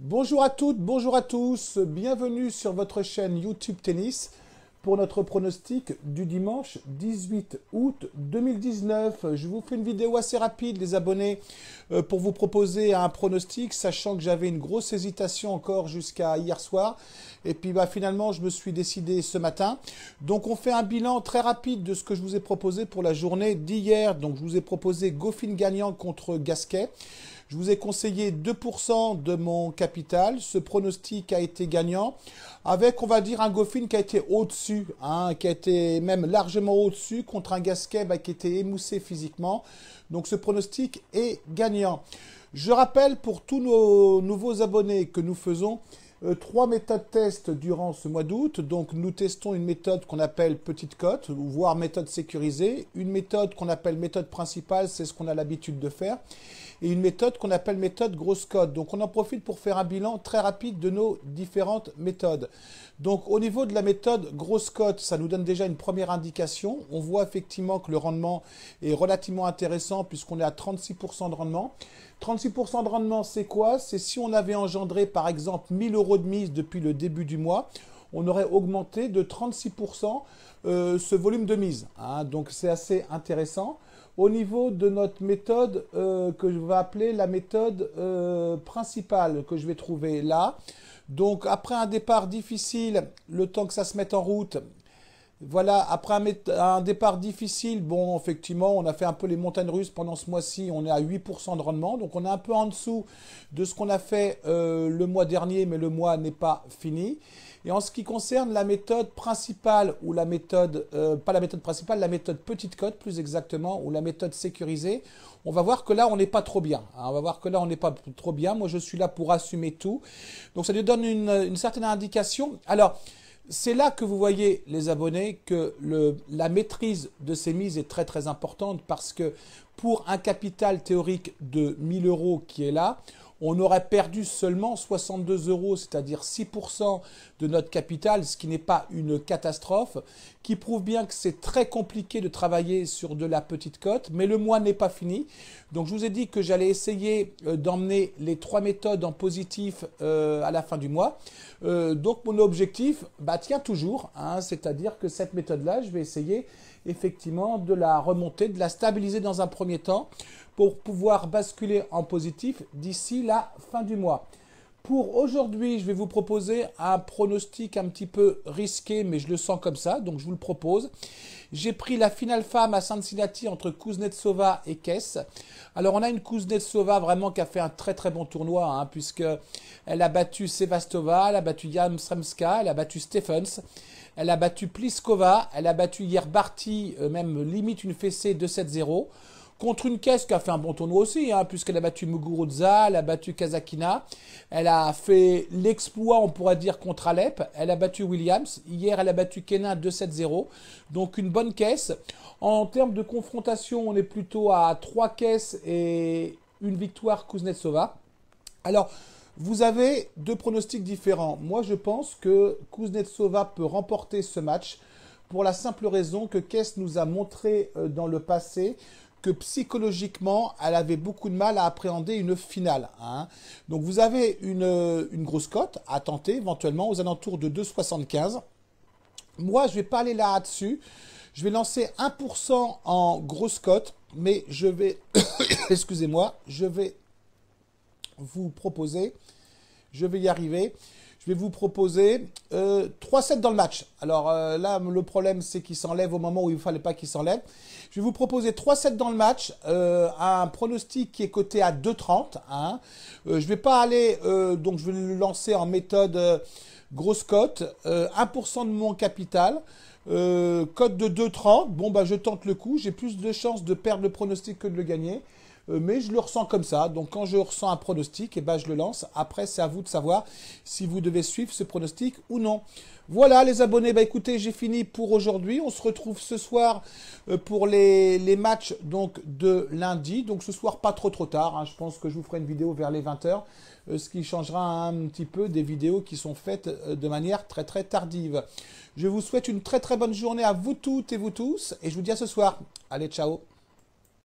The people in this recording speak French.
Bonjour à toutes, bonjour à tous, bienvenue sur votre chaîne YouTube Tennis pour notre pronostic du dimanche 18 août 2019. Je vous fais une vidéo assez rapide, les abonnés, pour vous proposer un pronostic, sachant que j'avais une grosse hésitation encore jusqu'à hier soir. Et puis finalement, je me suis décidé ce matin. Donc on fait un bilan très rapide de ce que je vous ai proposé pour la journée d'hier. Donc je vous ai proposé Goffin gagnant contre Gasquet. Je vous ai conseillé 2% de mon capital. Ce pronostic a été gagnant avec, on va dire, un Goffin qui a été au-dessus, qui a été même largement au-dessus contre un Gasquet qui était émoussé physiquement. Donc ce pronostic est gagnant. Je rappelle pour tous nos nouveaux abonnés que nous faisons 3 méthodes test durant ce mois d'août. Donc nous testons une méthode qu'on appelle petite cote, voire méthode sécurisée. Une méthode qu'on appelle méthode principale, c'est ce qu'on a l'habitude de faire. Et une méthode qu'on appelle méthode grosse cote. Donc on en profite pour faire un bilan très rapide de nos différentes méthodes. Donc au niveau de la méthode grosse cote, ça nous donne déjà une première indication. On voit effectivement que le rendement est relativement intéressant puisqu'on est à 36% de rendement. 36% de rendement, c'est quoi? C'est si on avait engendré par exemple 1000 € de mise depuis le début du mois, on aurait augmenté de 36% ce volume de mise. Donc c'est assez intéressant. Au niveau de notre méthode que je vais appeler la méthode principale que je vais trouver là. Donc après un départ difficile, le temps que ça se mette en route, voilà, après un départ difficile, bon, effectivement, on a fait un peu les montagnes russes pendant ce mois-ci, on est à 8% de rendement, donc on est un peu en dessous de ce qu'on a fait le mois dernier, mais le mois n'est pas fini. Et en ce qui concerne la méthode principale, ou la méthode, pas la méthode principale, la méthode petite cote plus exactement, ou la méthode sécurisée, on va voir que là, on n'est pas trop bien. On va voir que là, on n'est pas trop bien. Moi, je suis là pour assumer tout. Donc, ça nous donne une certaine indication. Alors, c'est là que vous voyez, les abonnés, que la maîtrise de ces mises est très très importante parce que pour un capital théorique de 1000 € qui est là, on aurait perdu seulement 62 €, c'est-à-dire 6% de notre capital, ce qui n'est pas une catastrophe, qui prouve bien que c'est très compliqué de travailler sur de la petite cote, mais le mois n'est pas fini. Donc je vous ai dit que j'allais essayer d'emmener les 3 méthodes en positif à la fin du mois. Donc mon objectif tient toujours, c'est-à-dire que cette méthode-là, je vais essayer effectivement de la remonter, de la stabiliser dans un premier temps pour pouvoir basculer en positif d'ici la fin du mois. Pour aujourd'hui, je vais vous proposer un pronostic un petit peu risqué, mais je le sens comme ça, donc je vous le propose. J'ai pris la finale femme à Cincinnati entre Kuznetsova et Kess. Alors on a une Kuznetsova vraiment qui a fait un très très bon tournoi, puisque elle a battu Sevastova, elle a battu Yastremska, elle a battu Stephens, elle a battu Pliskova, elle a battu hier Barty, même limite une fessée 2-7-0. Contre une Caisse qui a fait un bon tournoi aussi, puisqu'elle a battu Muguruza, elle a battu Kazakina. Elle a fait l'exploit, on pourrait dire, contre Alep. Elle a battu Williams. Hier, elle a battu Kenin 2-7-0. Donc, une bonne Caisse. En termes de confrontation, on est plutôt à 3 caisses et une victoire Kuznetsova. Alors, vous avez 2 pronostics différents. Moi, je pense que Kuznetsova peut remporter ce match pour la simple raison que Kess nous a montré dans le passé que psychologiquement, elle avait beaucoup de mal à appréhender une finale. Donc vous avez une grosse cote à tenter éventuellement aux alentours de 2,75. Moi, je vais pas aller là-dessus. Je vais lancer 1% en grosse cote, mais je vais, excusez-moi, je vais vous proposer, je vais y arriver. Je vais vous proposer 3-7 dans le match. Alors là, le problème, c'est qu'il s'enlève au moment où il ne fallait pas qu'il s'enlève. Je vais vous proposer 3-7 dans le match, un pronostic qui est coté à 2,30. Je ne vais pas aller, donc je vais le lancer en méthode grosse cote, 1% de mon capital. Cote de 2,30. Bon, je tente le coup. J'ai plus de chances de perdre le pronostic que de le gagner. Mais je le ressens comme ça. Donc quand je ressens un pronostic, je le lance. Après, c'est à vous de savoir si vous devez suivre ce pronostic ou non. Voilà les abonnés, écoutez, j'ai fini pour aujourd'hui. On se retrouve ce soir pour les matchs donc, de lundi. Donc ce soir, pas trop tard. Je pense que je vous ferai une vidéo vers les 20 h. Ce qui changera un petit peu des vidéos qui sont faites de manière très très tardive. Je vous souhaite une très très bonne journée à vous toutes et vous tous. Et je vous dis à ce soir. Allez, ciao.